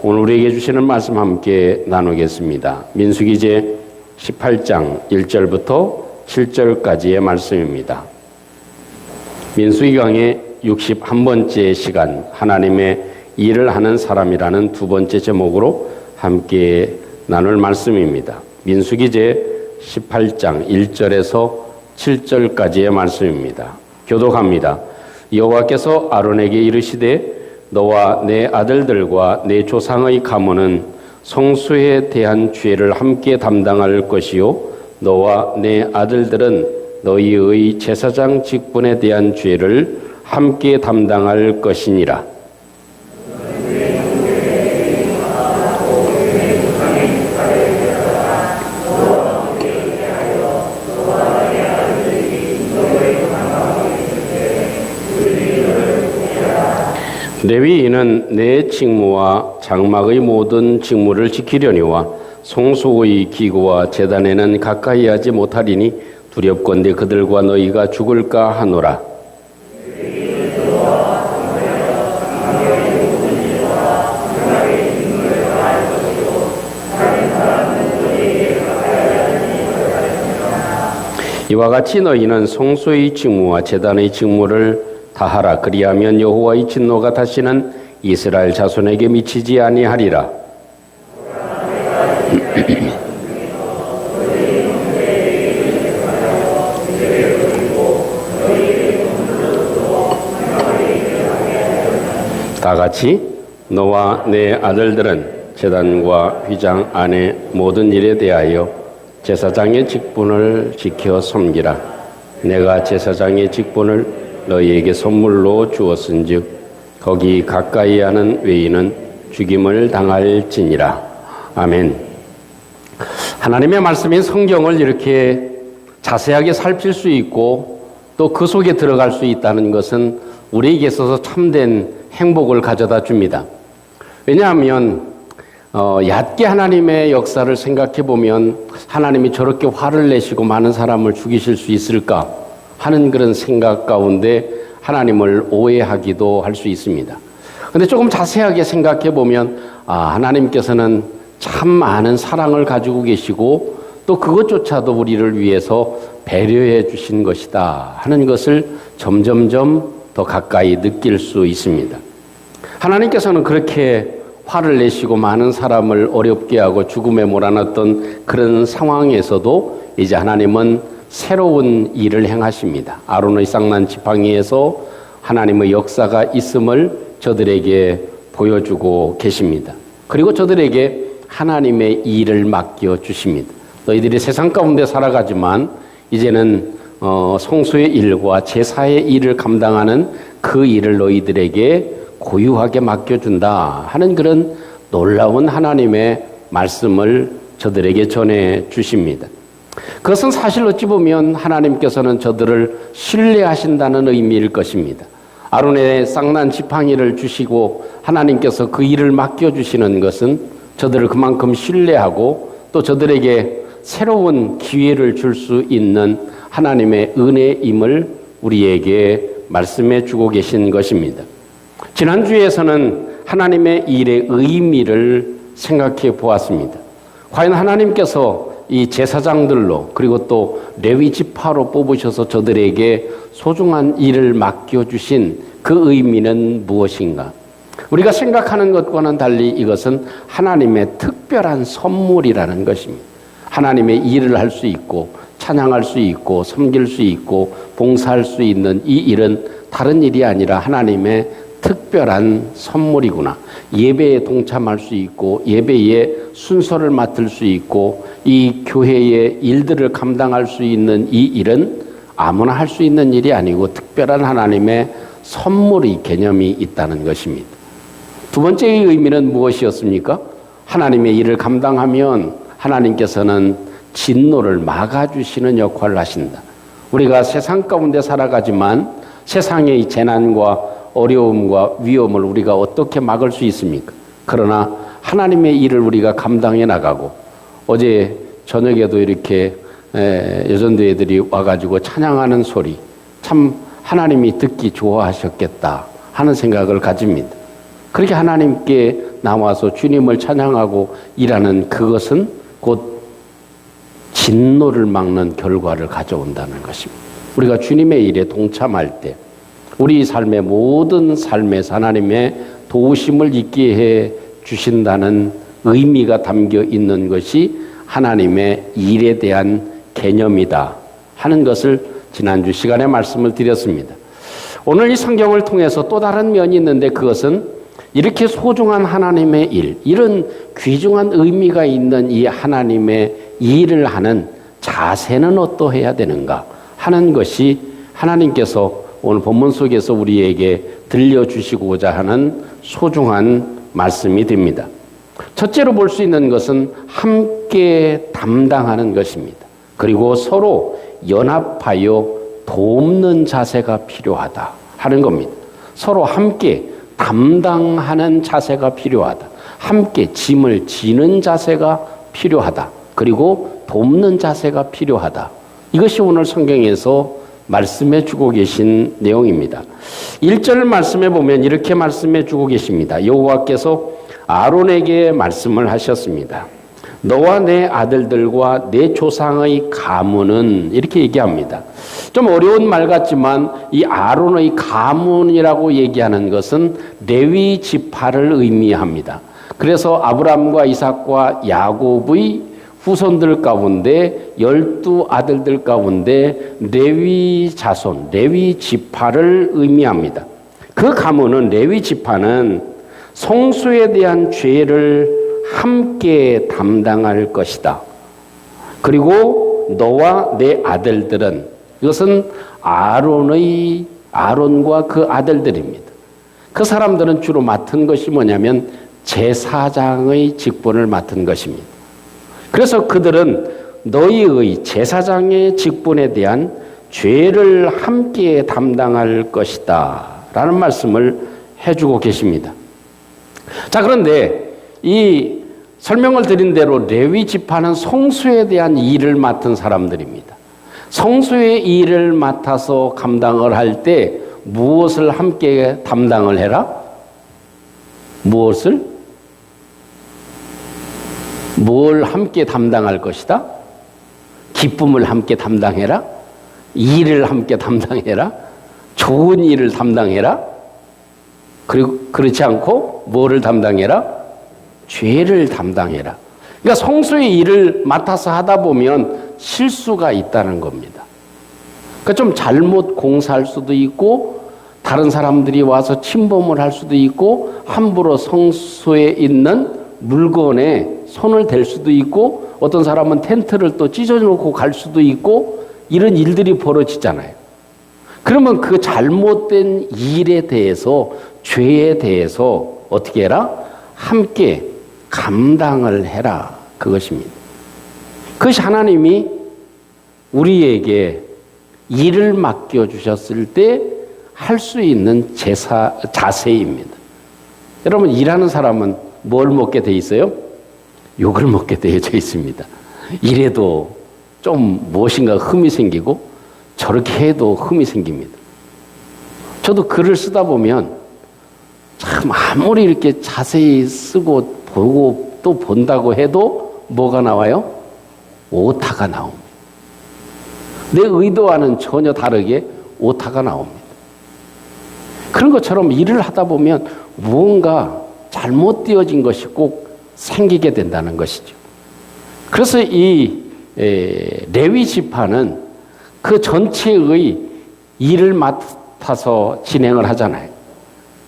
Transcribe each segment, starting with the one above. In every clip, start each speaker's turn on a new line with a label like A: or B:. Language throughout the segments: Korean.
A: 오늘 우리에게 주시는 말씀 함께 나누겠습니다. 민수기 제 18장 1절부터 7절까지의 말씀입니다. 민수기 강의 61번째 시간, 하나님의 일을 하는 사람이라는 두 번째 제목으로 함께 나눌 말씀입니다. 민수기 제 18장 1절에서 7절까지의 말씀입니다. 교독합니다. 여호와께서 아론에게 이르시되 너와 내 아들들과 내 조상의 가문은 성소에 대한 죄를 함께 담당할 것이요 너와 내 아들들은 너희의 제사장 직분에 대한 죄를 함께 담당할 것이니라. 레위인은 내 직무와 장막의 모든 직무를 지키려니와 성소의 기구와 제단에는 가까이 하지 못하리니 두렵건대 그들과 너희가 죽을까 하노라. 이와 같이 너희는 성소의 직무와 제단의 직무를 다하라. 그리하면 여호와의 진노가 다시는 이스라엘 자손에게 미치지 아니하리라. 다 같이 너와 내 아들들은 제단과 휘장 안의 모든 일에 대하여 제사장의 직분을 지켜 섬기라. 내가 제사장의 직분을 너희에게 선물로 주었은즉 거기 가까이 하는 외인은 죽임을 당할지니라. 아멘. 하나님의 말씀인 성경을 이렇게 자세하게 살필 수 있고 또 그 속에 들어갈 수 있다는 것은 우리에게 있어서 참된 행복을 가져다 줍니다. 왜냐하면 얕게 하나님의 역사를 생각해 보면 하나님이 저렇게 화를 내시고 많은 사람을 죽이실 수 있을까 하는 그런 생각 가운데 하나님을 오해하기도 할 수 있습니다. 그런데 조금 자세하게 생각해 보면 하나님께서는 참 많은 사랑을 가지고 계시고 또 그것조차도 우리를 위해서 배려해 주신 것이다 하는 것을 점점점 더 가까이 느낄 수 있습니다. 하나님께서는 그렇게 화를 내시고 많은 사람을 어렵게 하고 죽음에 몰아넣었던 그런 상황에서도 이제 하나님은 새로운 일을 행하십니다. 아론의 쌍난 지팡이에서 하나님의 역사가 있음을 저들에게 보여주고 계십니다. 그리고 저들에게 하나님의 일을 맡겨 주십니다. 너희들이 세상 가운데 살아가지만 이제는 성소의 일과 제사의 일을 감당하는 그 일을 너희들에게 고유하게 맡겨준다 하는 그런 놀라운 하나님의 말씀을 저들에게 전해 주십니다. 그것은 사실 어찌 보면 하나님께서는 저들을 신뢰하신다는 의미일 것입니다. 아론의 쌍난 지팡이를 주시고 하나님께서 그 일을 맡겨주시는 것은 저들을 그만큼 신뢰하고 또 저들에게 새로운 기회를 줄 수 있는 하나님의 은혜임을 우리에게 말씀해 주고 계신 것입니다. 지난주에서는 하나님의 일의 의미를 생각해 보았습니다. 과연 하나님께서 이 제사장들로 그리고 또 레위 지파로 뽑으셔서 저들에게 소중한 일을 맡겨주신 그 의미는 무엇인가? 우리가 생각하는 것과는 달리 이것은 하나님의 특별한 선물이라는 것입니다. 하나님의 일을 할 수 있고 찬양할 수 있고 섬길 수 있고 봉사할 수 있는 이 일은 다른 일이 아니라 하나님의 특별한 선물이구나. 예배에 동참할 수 있고 예배의 순서를 맡을 수 있고 이 교회의 일들을 감당할 수 있는 이 일은 아무나 할 수 있는 일이 아니고 특별한 하나님의 선물의 개념이 있다는 것입니다. 두 번째의 의미는 무엇이었습니까? 하나님의 일을 감당하면 하나님께서는 진노를 막아주시는 역할을 하신다. 우리가 세상 가운데 살아가지만 세상의 재난과 어려움과 위험을 우리가 어떻게 막을 수 있습니까? 그러나 하나님의 일을 우리가 감당해 나가고 어제 저녁에도 이렇게 여전도 애들이 와가지고 찬양하는 소리 참 하나님이 듣기 좋아하셨겠다 하는 생각을 가집니다. 그렇게 하나님께 나와서 주님을 찬양하고 일하는 그것은 곧 진노를 막는 결과를 가져온다는 것입니다. 우리가 주님의 일에 동참할 때 우리 삶의 모든 삶에서 하나님의 도우심을 있게 해 주신다는 의미가 담겨 있는 것이 하나님의 일에 대한 개념이다 하는 것을 지난주 시간에 말씀을 드렸습니다. 오늘 이 성경을 통해서 또 다른 면이 있는데 그것은 이렇게 소중한 하나님의 일, 이런 귀중한 의미가 있는 이 하나님의 일을 하는 자세는 어떠해야 되는가 하는 것이 하나님께서 오늘 본문 속에서 우리에게 들려주시고자 하는 소중한 말씀이 됩니다. 첫째로 볼 수 있는 것은 함께 담당하는 것입니다. 그리고 서로 연합하여 돕는 자세가 필요하다 하는 겁니다. 서로 함께 담당하는 자세가 필요하다. 함께 짐을 지는 자세가 필요하다. 그리고 돕는 자세가 필요하다. 이것이 오늘 성경에서 말씀해 주고 계신 내용입니다. 1절 말씀에 보면 이렇게 말씀해 주고 계십니다. 여호와께서 아론에게 말씀을 하셨습니다. 너와 내 아들들과 내 조상의 가문은 이렇게 얘기합니다. 좀 어려운 말 같지만 이 아론의 가문이라고 얘기하는 것은 레위 지파를 의미합니다. 그래서 아브라함과 이삭과 야곱의 후손들 가운데 12아들들 가운데 레위 자손, 레위 지파를 의미합니다. 그 가문은 레위 지파는 성소에 대한 죄를 함께 담당할 것이다. 그리고 너와 내 아들들은 이것은 아론과 그 아들들입니다. 그 사람들은 주로 맡은 것이 뭐냐면 제사장의 직분을 맡은 것입니다. 그래서 그들은 너희의 제사장의 직분에 대한 죄를 함께 담당할 것이다 라는 말씀을 해주고 계십니다. 자, 그런데 이 설명을 드린 대로 레위 지파는 성소에 대한 일을 맡은 사람들입니다. 성소의 일을 맡아서 감당을 할 때 무엇을 함께 담당을 해라? 뭘 함께 담당할 것이다? 기쁨을 함께 담당해라? 일을 함께 담당해라? 좋은 일을 담당해라? 그리고 그렇지 않고 뭐를 담당해라? 죄를 담당해라. 그러니까 성소의 일을 맡아서 하다 보면 실수가 있다는 겁니다. 그러니까 좀 잘못 공사할 수도 있고 다른 사람들이 와서 침범을 할 수도 있고 함부로 성소에 있는 물건에 손을 댈 수도 있고 어떤 사람은 텐트를 또 찢어놓고 갈 수도 있고 이런 일들이 벌어지잖아요. 그러면 그 잘못된 일에 대해서 죄에 대해서 어떻게 해라? 함께 감당을 해라. 그것입니다. 그것이 하나님이 우리에게 일을 맡겨주셨을 때 할 수 있는 자세입니다. 여러분, 일하는 사람은 뭘 먹게 돼 있어요? 욕을 먹게 되어져 있습니다. 이래도 좀 무엇인가 흠이 생기고 저렇게 해도 흠이 생깁니다. 저도 글을 쓰다 보면 참 아무리 이렇게 자세히 쓰고 보고 또 본다고 해도 뭐가 나와요? 오타가 나옵니다. 내 의도와는 전혀 다르게 오타가 나옵니다. 그런 것처럼 일을 하다 보면 무언가 잘못 되어진 것이 꼭 생기게 된다는 것이죠. 그래서 이 레위 지파는 그 전체의 일을 맡아서 진행을 하잖아요.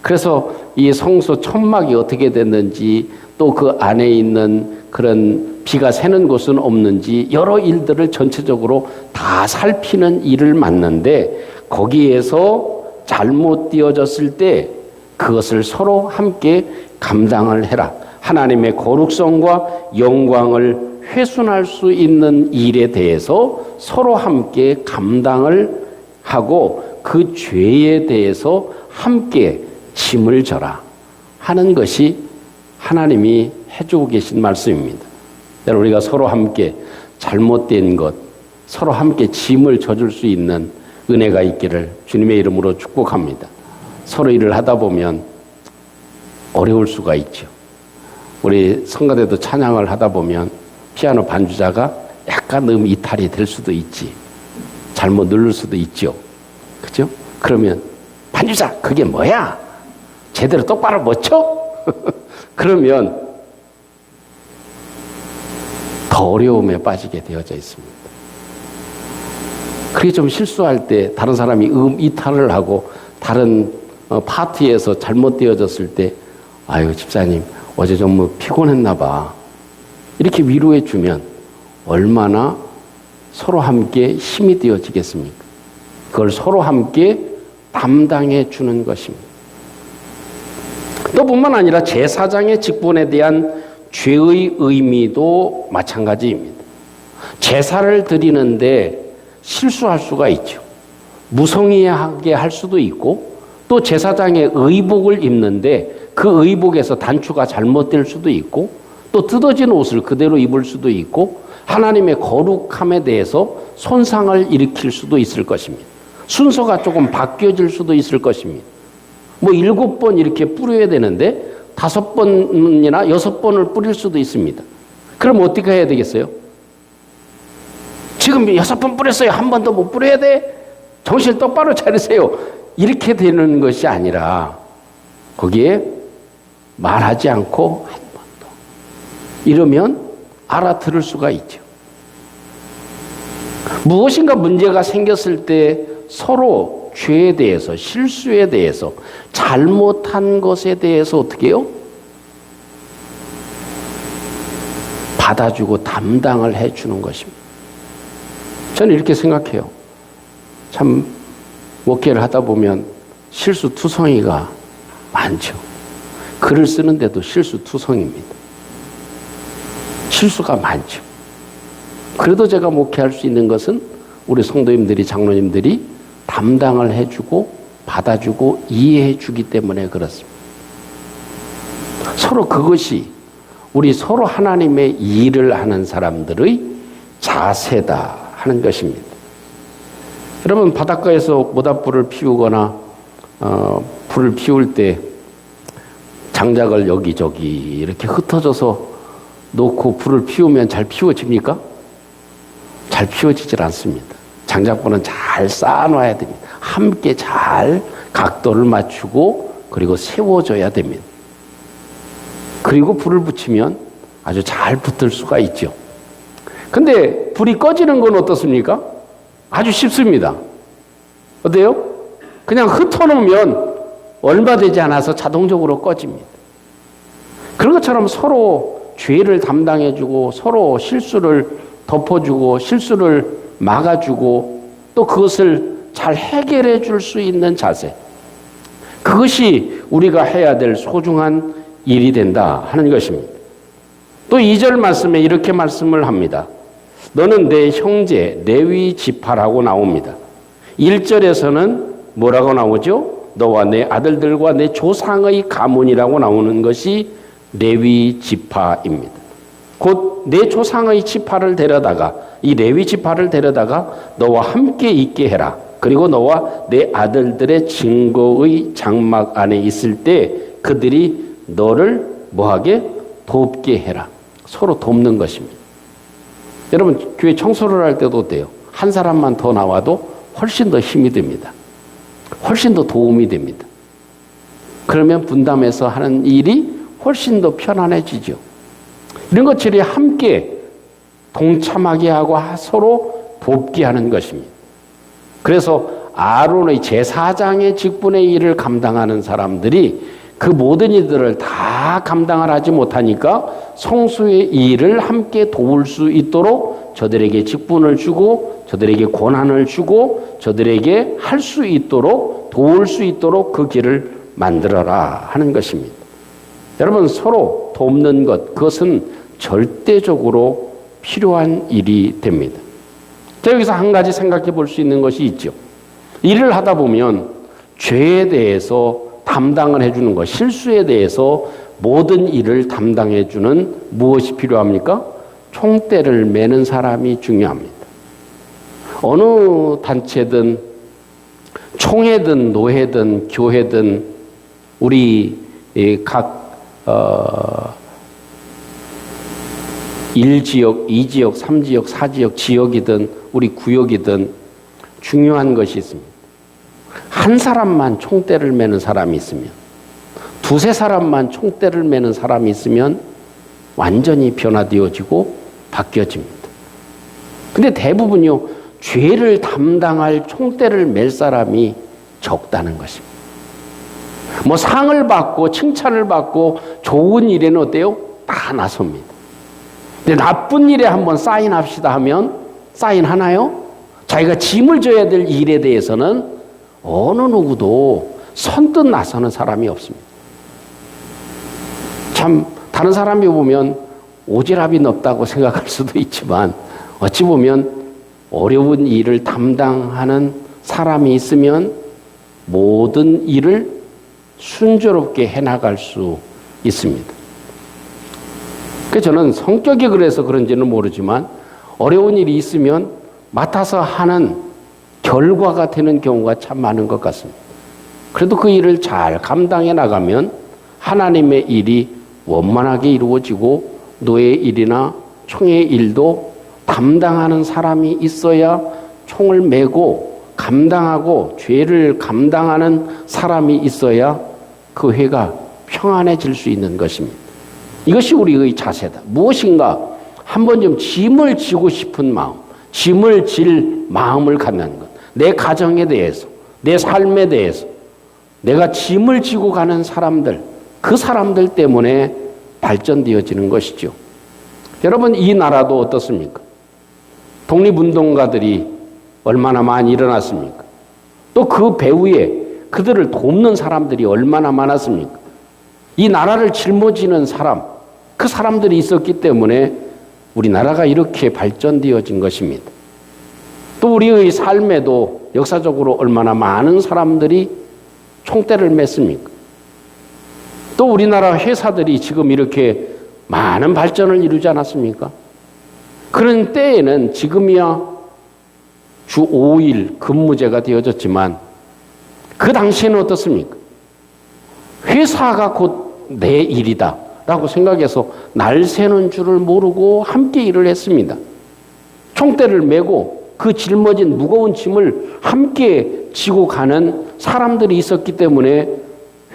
A: 그래서 이 성소 천막이 어떻게 됐는지 또 그 안에 있는 그런 비가 새는 곳은 없는지 여러 일들을 전체적으로 다 살피는 일을 맡는데 거기에서 잘못 되어졌을 때 그것을 서로 함께 감당을 해라. 하나님의 거룩성과 영광을 훼손할 수 있는 일에 대해서 서로 함께 감당을 하고 그 죄에 대해서 함께 짐을 져라 하는 것이 하나님이 해주고 계신 말씀입니다. 우리가 서로 함께 잘못된 것, 서로 함께 짐을 져줄 수 있는 은혜가 있기를 주님의 이름으로 축복합니다. 서로 일을 하다 보면 어려울 수가 있죠. 우리 성가대도 찬양을 하다 보면 피아노 반주자가 약간 이탈이 될 수도 있지. 잘못 누를 수도 있죠. 그죠? 그러면 반주자 그게 뭐야? 제대로 똑바로 못 쳐? 그러면 더 어려움에 빠지게 되어져 있습니다. 그게 좀 실수할 때 다른 사람이 이탈을 하고 다른 파티에서 잘못되어졌을 때 아유 집사님 어제 좀 뭐 피곤했나 봐 이렇게 위로해 주면 얼마나 서로 함께 힘이 되어지겠습니까? 그걸 서로 함께 담당해 주는 것입니다. 또 뿐만 아니라 제사장의 직분에 대한 죄의 의미도 마찬가지입니다. 제사를 드리는데 실수할 수가 있죠. 무성의하게 할 수도 있고 또 제사장의 의복을 입는데 그 의복에서 단추가 잘못될 수도 있고 또 뜯어진 옷을 그대로 입을 수도 있고 하나님의 거룩함에 대해서 손상을 일으킬 수도 있을 것입니다. 순서가 조금 바뀌어질 수도 있을 것입니다. 뭐 7번 이렇게 뿌려야 되는데 5번이나 6번을 뿌릴 수도 있습니다. 그럼 어떻게 해야 되겠어요? 지금 6번 뿌렸어요. 한 번 더 못 뿌려야 돼? 정신 똑바로 차리세요. 이렇게 되는 것이 아니라 거기에 말하지 않고 한 번 더. 이러면 알아들을 수가 있죠. 무엇인가 문제가 생겼을 때 서로 죄에 대해서, 실수에 대해서, 잘못한 것에 대해서 어떻게 해요? 받아주고 담당을 해주는 것입니다. 저는 이렇게 생각해요. 참 목회를 하다 보면 실수투성이가 많죠. 글을 쓰는데도 실수투성입니다. 실수가 많죠. 그래도 제가 목회할 수 있는 것은 우리 성도님들이, 장로님들이 담당을 해주고 받아주고 이해해 주기 때문에 그렇습니다. 서로 그것이 우리 서로 하나님의 일을 하는 사람들의 자세다 하는 것입니다. 여러분 바닷가에서 모닥불을 피우거나 불을 피울 때 장작을 여기저기 이렇게 흩어져서 놓고 불을 피우면 잘 피워집니까? 잘 피워지질 않습니다. 장작불은 잘 쌓아놔야 됩니다. 함께 잘 각도를 맞추고 그리고 세워줘야 됩니다. 그리고 불을 붙이면 아주 잘 붙을 수가 있죠. 근데 불이 꺼지는 건 어떻습니까? 아주 쉽습니다. 어때요? 그냥 흩어놓으면 얼마 되지 않아서 자동적으로 꺼집니다. 그런 것처럼 서로 죄를 담당해주고 서로 실수를 덮어주고 실수를 막아주고 또 그것을 잘 해결해 줄 수 있는 자세. 그것이 우리가 해야 될 소중한 일이 된다 하는 것입니다. 또 2절 말씀에 이렇게 말씀을 합니다. 너는 내 형제 레위 지파라고 나옵니다. 1절에서는 뭐라고 나오죠? 너와 내 아들들과 내 조상의 가문이라고 나오는 것이 레위 지파입니다. 곧 내 조상의 지파를 데려다가 이 레위 지파를 데려다가 너와 함께 있게 해라. 그리고 너와 내 아들들의 증거의 장막 안에 있을 때 그들이 너를 뭐하게? 돕게 해라. 서로 돕는 것입니다. 여러분 교회 청소를 할 때도 어때요? 한 사람만 더 나와도 훨씬 더 힘이 됩니다. 훨씬 더 도움이 됩니다. 그러면 분담해서 하는 일이 훨씬 더 편안해지죠. 이런 것들이 함께 동참하게 하고 서로 돕게 하는 것입니다. 그래서 아론의 제사장의 직분의 일을 감당하는 사람들이 그 모든 일들을 다 감당을 하지 못하니까 성소의 일을 함께 도울 수 있도록 저들에게 직분을 주고 저들에게 권한을 주고 저들에게 할 수 있도록 도울 수 있도록 그 길을 만들어라 하는 것입니다. 여러분 서로 돕는 것 그것은 절대적으로 필요한 일이 됩니다. 자, 여기서 한 가지 생각해 볼 수 있는 것이 있죠. 일을 하다 보면 죄에 대해서 담당을 해주는 것, 실수에 대해서 모든 일을 담당해 주는 무엇이 필요합니까? 총대를 매는 사람이 중요합니다. 어느 단체든 총회든 노회든 교회든 우리 각 1지역, 2지역, 3지역, 4지역, 지역이든 우리 구역이든 중요한 것이 있습니다. 한 사람만 총대를 매는 사람이 있으면, 두세 사람만 총대를 매는 사람이 있으면 완전히 변화되어지고 바뀌어집니다. 근데 대부분요, 죄를 담당할 총대를 맬 사람이 적다는 것입니다. 뭐 상을 받고 칭찬을 받고 좋은 일에는 어때요? 다 나섭니다. 근데 나쁜 일에 한번 사인합시다 하면 사인하나요? 자기가 짐을 져야 될 일에 대해서는 어느 누구도 선뜻 나서는 사람이 없습니다. 참 다른 사람이 보면 오지랖이 넓다고 생각할 수도 있지만 어찌 보면 어려운 일을 담당하는 사람이 있으면 모든 일을 순조롭게 해나갈 수 있습니다. 그래서 저는 성격이 그래서 그런지는 모르지만 어려운 일이 있으면 맡아서 하는 결과가 되는 경우가 참 많은 것 같습니다. 그래도 그 일을 잘 감당해 나가면 하나님의 일이 원만하게 이루어지고 노예 일이나 총의 일도 담당하는 사람이 있어야 총을 메고 감당하고 죄를 감당하는 사람이 있어야 그 회가 평안해질 수 있는 것입니다. 이것이 우리의 자세다. 무엇인가 한번 좀 짐을 지고 싶은 마음, 짐을 질 마음을 갖는 것. 내 가정에 대해서, 내 삶에 대해서 내가 짐을 지고 가는 사람들, 그 사람들 때문에 발전되어지는 것이죠. 여러분, 이 나라도 어떻습니까? 독립운동가들이 얼마나 많이 일어났습니까? 또 그 배후에 그들을 돕는 사람들이 얼마나 많았습니까? 이 나라를 짊어지는 사람, 그 사람들이 있었기 때문에 우리나라가 이렇게 발전되어진 것입니다. 또 우리의 삶에도 역사적으로 얼마나 많은 사람들이 총대를 맸습니까? 또 우리나라 회사들이 지금 이렇게 많은 발전을 이루지 않았습니까? 그런 때에는 지금이야 주 5일 근무제가 되어졌지만 그 당시에는 어떻습니까? 회사가 곧 내 일이다 라고 생각해서 날 새는 줄을 모르고 함께 일을 했습니다. 총대를 메고 그 짊어진 무거운 짐을 함께 지고 가는 사람들이 있었기 때문에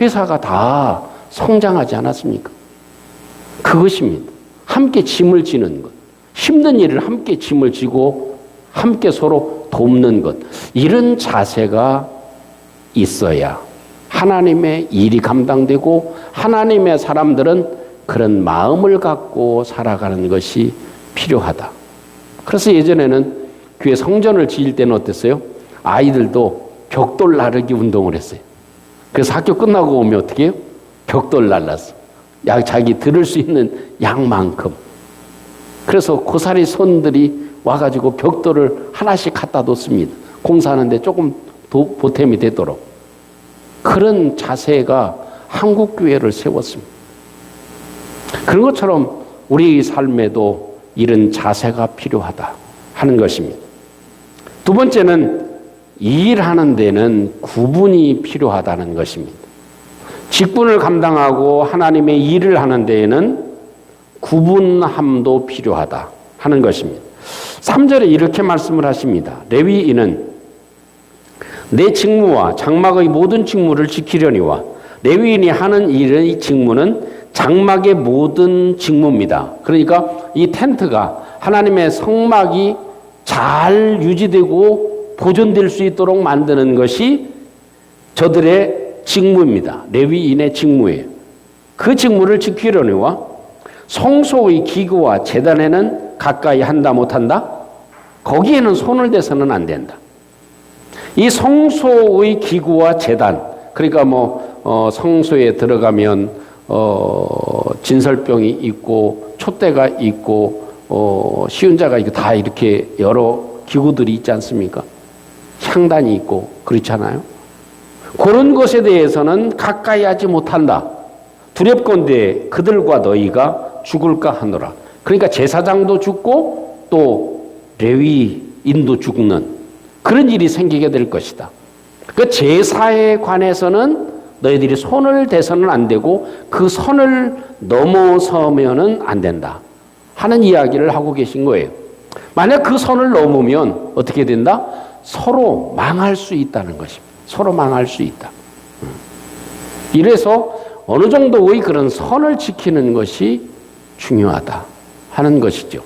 A: 회사가 다 성장하지 않았습니까? 그것입니다. 함께 짐을 지는 것. 힘든 일을 함께 짐을 지고 함께 서로 돕는 것. 이런 자세가 있어야 하나님의 일이 감당되고 하나님의 사람들은 그런 마음을 갖고 살아가는 것이 필요하다. 그래서 예전에는 교회 성전을 지을 때는 어땠어요? 아이들도 벽돌 나르기 운동을 했어요. 그래서 학교 끝나고 오면 어떻게 해요? 벽돌 날랐어. 자기 들을 수 있는 양만큼. 그래서 고사리 손들이 와가지고 벽돌을 하나씩 갖다 뒀습니다. 공사하는데 조금 보탬이 되도록. 그런 자세가 한국교회를 세웠습니다. 그런 것처럼 우리의 삶에도 이런 자세가 필요하다 하는 것입니다. 두 번째는 일하는 데는 구분이 필요하다는 것입니다. 직분을 감당하고 하나님의 일을 하는 데에는 구분함도 필요하다 하는 것입니다. 3절에 이렇게 말씀을 하십니다. 레위인은 내 직무와 장막의 모든 직무를 지키려니와 레위인이 하는 일의 직무는 장막의 모든 직무입니다. 그러니까 이 텐트가 하나님의 성막이 잘 유지되고 보존될 수 있도록 만드는 것이 저들의 직무입니다. 레위인의 직무예요. 그 직무를 지키려니와 성소의 기구와 제단에는 가까이 한다 못한다? 거기에는 손을 대서는 안 된다. 이 성소의 기구와 제단, 그러니까 성소에 들어가면 진설병이 있고 촛대가 있고 시운자가 있고 다 이렇게 여러 기구들이 있지 않습니까? 향단이 있고 그렇잖아요. 그런 것에 대해서는 가까이 하지 못한다. 두렵건대 그들과 너희가 죽을까 하노라. 그러니까 제사장도 죽고 또 레위인도 죽는 그런 일이 생기게 될 것이다. 그 제사에 관해서는 너희들이 손을 대서는 안 되고 그 선을 넘어서면은 안 된다 하는 이야기를 하고 계신 거예요. 만약 그 선을 넘으면 어떻게 된다? 서로 망할 수 있다는 것입니다. 서로 망할 수 있다. 이래서 어느 정도의 그런 선을 지키는 것이 중요하다 하는 것이죠.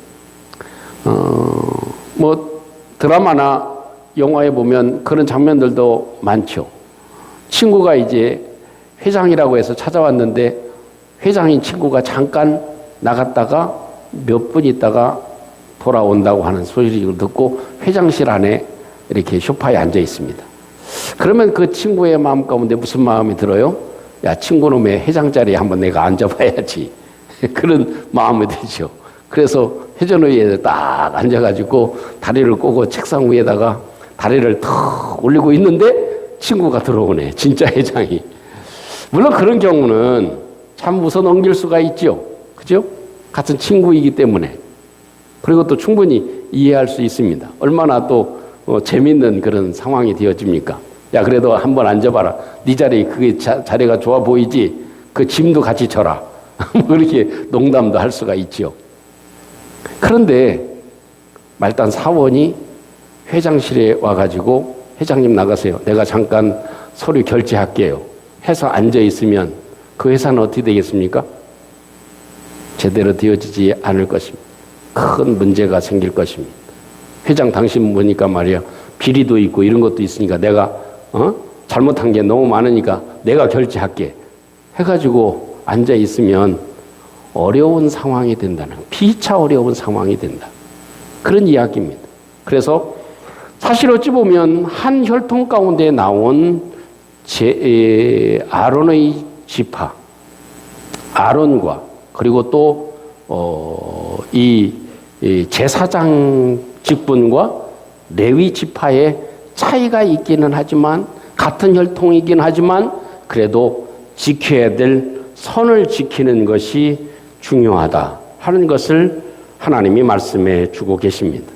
A: 뭐 드라마나 영화에 보면 그런 장면들도 많죠. 친구가 이제 회장이라고 해서 찾아왔는데 회장인 친구가 잠깐 나갔다가 몇 분 있다가 돌아온다고 하는 소리를 듣고 회장실 안에 이렇게 소파에 앉아 있습니다. 그러면 그 친구의 마음 가운데 무슨 마음이 들어요? 야, 친구놈의 회장 자리에 한번 내가 앉아봐야지. 그런 마음이 들죠. 그래서 회전의에 딱 앉아가지고 다리를 꼬고 책상 위에다가 다리를 턱 올리고 있는데 친구가 들어오네. 진짜 회장이. 물론 그런 경우는 참 웃어 넘길 수가 있죠. 그죠? 같은 친구이기 때문에. 그리고 또 충분히 이해할 수 있습니다. 얼마나 또 재밌는 그런 상황이 되어집니까? 야, 그래도 한번 앉아봐라. 네 자리, 그게 자리가 좋아 보이지? 그 짐도 같이 져라. 그렇게 농담도 할 수가 있죠. 그런데 말단 사원이 회장실에 와가지고 회장님 나가세요. 내가 잠깐 서류 결제할게요. 해서 앉아있으면 그 회사는 어떻게 되겠습니까? 제대로 되어지지 않을 것입니다. 큰 문제가 생길 것입니다. 회장 당신 보니까 말이야 비리도 있고 이런 것도 있으니까 내가 잘못한 게 너무 많으니까 내가 결제할게 해가지고 앉아있으면 어려운 상황이 된다는 피차 어려운 상황이 된다. 그런 이야기입니다. 그래서 사실 어찌 보면 한 혈통 가운데 나온 아론의 지파 아론과 그리고 또 이 제사장 직분과 레위 지파의 차이가 있기는 하지만 같은 혈통이긴 하지만 그래도 지켜야 될 선을 지키는 것이 중요하다 하는 것을 하나님이 말씀해 주고 계십니다.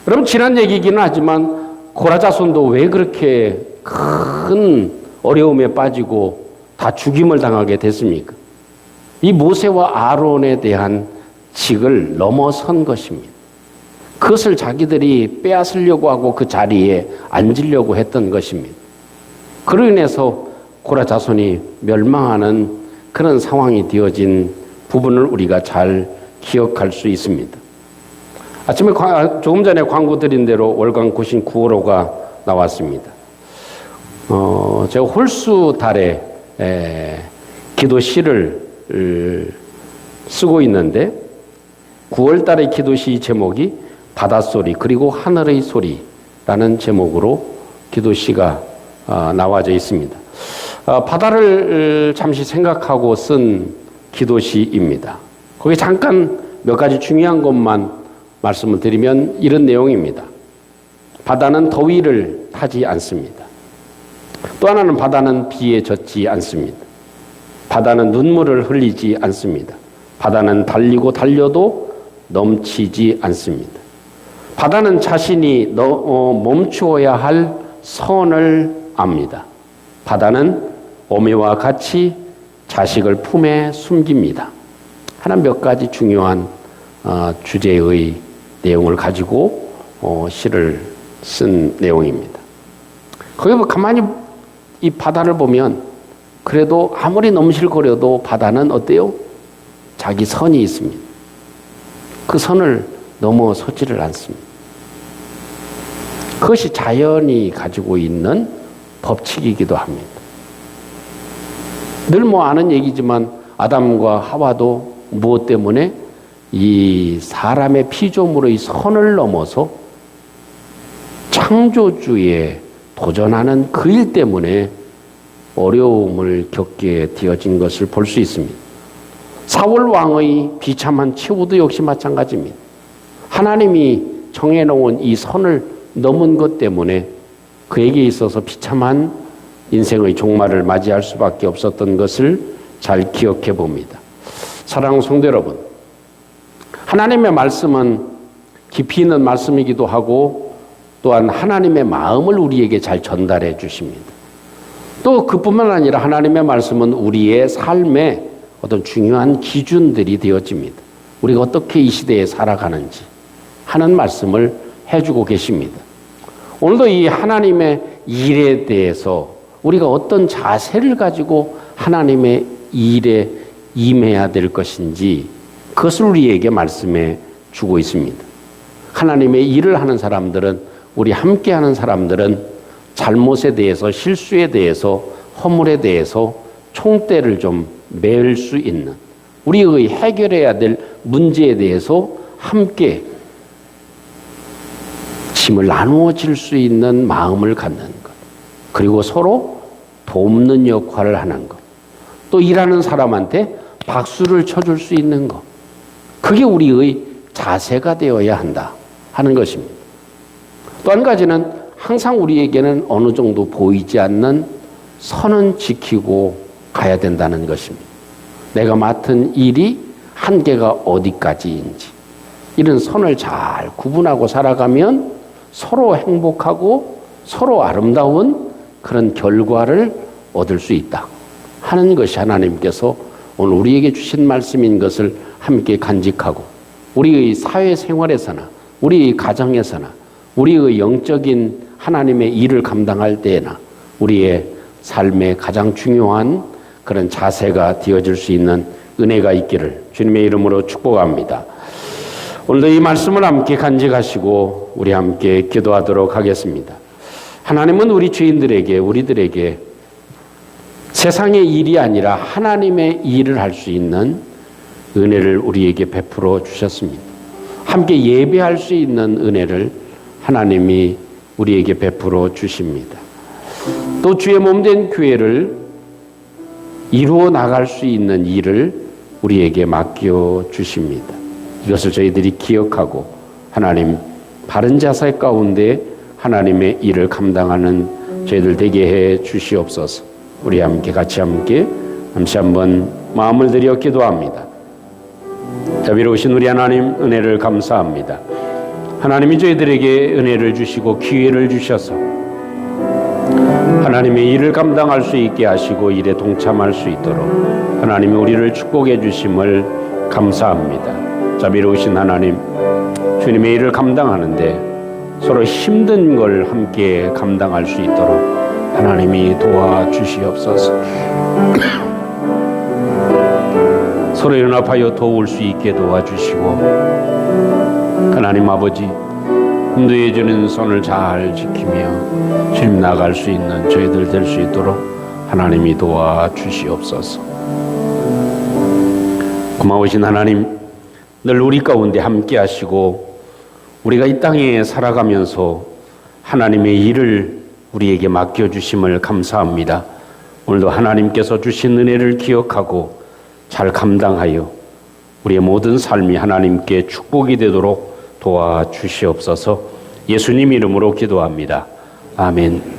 A: 여러분 지난 얘기이기는 하지만 고라자손도 왜 그렇게 큰 어려움에 빠지고 다 죽임을 당하게 됐습니까? 이 모세와 아론에 대한 직을 넘어선 것입니다. 그것을 자기들이 빼앗으려고 하고 그 자리에 앉으려고 했던 것입니다. 그로 인해서 고라자손이 멸망하는 그런 상황이 되어진 부분을 우리가 잘 기억할 수 있습니다. 아침에 조금 전에 광고 드린 대로 월간 구신 9호로가 나왔습니다. 제가 홀수 달에 기도시를 쓰고 있는데 9월 달의 기도시 제목이 바닷소리 그리고 하늘의 소리라는 제목으로 기도시가 나와져 있습니다. 바다를 잠시 생각하고 쓴 기도시입니다. 거기 잠깐 몇 가지 중요한 것만 말씀을 드리면 이런 내용입니다. 바다는 더위를 타지 않습니다. 또 하나는 바다는 비에 젖지 않습니다. 바다는 눈물을 흘리지 않습니다. 바다는 달리고 달려도 넘치지 않습니다. 바다는 자신이 멈추어야 할 선을 압니다. 바다는 어미와 같이 자식을 품에 숨깁니다. 하나 몇 가지 중요한 주제의 내용을 가지고 시를 쓴 내용입니다. 거기 가만히 이 바다를 보면 그래도 아무리 넘실거려도 바다는 어때요? 자기 선이 있습니다. 그 선을 넘어서지를 않습니다. 그것이 자연이 가지고 있는 법칙이기도 합니다. 늘 아는 얘기지만 아담과 하와도 무엇 때문에 이 사람의 피조물의 선을 넘어서 창조주에 도전하는 그 일 때문에 어려움을 겪게 되어진 것을 볼 수 있습니다. 사울 왕의 비참한 최후도 역시 마찬가지입니다. 하나님이 정해놓은 이 선을 넘은 것 때문에 그에게 있어서 비참한 인생의 종말을 맞이할 수밖에 없었던 것을 잘 기억해 봅니다. 사랑하는 성도 여러분, 하나님의 말씀은 깊이 있는 말씀이기도 하고 또한 하나님의 마음을 우리에게 잘 전달해 주십니다. 또 또 그뿐만 아니라 하나님의 말씀은 우리의 삶의 어떤 중요한 기준들이 되어집니다. 우리가 어떻게 이 시대에 살아가는지 하는 말씀을 해주고 계십니다. 오늘도 이 하나님의 일에 대해서 우리가 어떤 자세를 가지고 하나님의 일에 임해야 될 것인지 그것을 우리에게 말씀해 주고 있습니다. 하나님의 일을 하는 사람들은, 우리 함께 하는 사람들은 잘못에 대해서, 실수에 대해서, 허물에 대해서 총대를 좀 매일 수 있는, 우리의 해결해야 될 문제에 대해서 함께 짐을 나누어질 수 있는 마음을 갖는 것, 그리고 서로 돕는 역할을 하는 것, 또 일하는 사람한테 박수를 쳐줄 수 있는 것, 그게 우리의 자세가 되어야 한다 하는 것입니다. 또 한 가지는 항상 우리에게는 어느 정도 보이지 않는 선은 지키고 가야 된다는 것입니다. 내가 맡은 일이 한계가 어디까지인지 이런 선을 잘 구분하고 살아가면 서로 행복하고 서로 아름다운 그런 결과를 얻을 수 있다 하는 것이 하나님께서 오늘 우리에게 주신 말씀인 것을 함께 간직하고, 우리의 사회생활에서나 우리의 가정에서나 우리의 영적인 하나님의 일을 감당할 때에나 우리의 삶의 가장 중요한 그런 자세가 되어질 수 있는 은혜가 있기를 주님의 이름으로 축복합니다. 오늘도 이 말씀을 함께 간직하시고 우리 함께 기도하도록 하겠습니다. 하나님은 우리 죄인들에게, 우리들에게 세상의 일이 아니라 하나님의 일을 할 수 있는 은혜를 우리에게 베풀어 주셨습니다. 함께 예배할 수 있는 은혜를 하나님이 우리에게 베풀어 주십니다. 또 주의 몸된 교회를 이루어 나갈 수 있는 일을 우리에게 맡겨 주십니다. 이것을 저희들이 기억하고 하나님 바른 자세 가운데 하나님의 일을 감당하는 저희들 되게 해 주시옵소서. 우리 함께 같이 잠시 한번 마음을 들여 기도합니다. 자비로우신 우리 하나님, 은혜를 감사합니다. 하나님이 저희들에게 은혜를 주시고 기회를 주셔서 하나님의 일을 감당할 수 있게 하시고 일에 동참할 수 있도록 하나님이 우리를 축복해 주심을 감사합니다. 자비로우신 하나님, 주님의 일을 감당하는데 서로 힘든 걸 함께 감당할 수 있도록 하나님이 도와주시옵소서. 서로 연합하여 도울 수 있게 도와주시고, 하나님 아버지, 인도해 주는 손을 잘 지키며 주님 나갈 수 있는 저희들 될 수 있도록 하나님이 도와주시옵소서. 고마우신 하나님, 늘 우리 가운데 함께 하시고 우리가 이 땅에 살아가면서 하나님의 일을 우리에게 맡겨주심을 감사합니다. 오늘도 하나님께서 주신 은혜를 기억하고 잘 감당하여 우리의 모든 삶이 하나님께 축복이 되도록 도와주시옵소서. 예수님 이름으로 기도합니다. 아멘.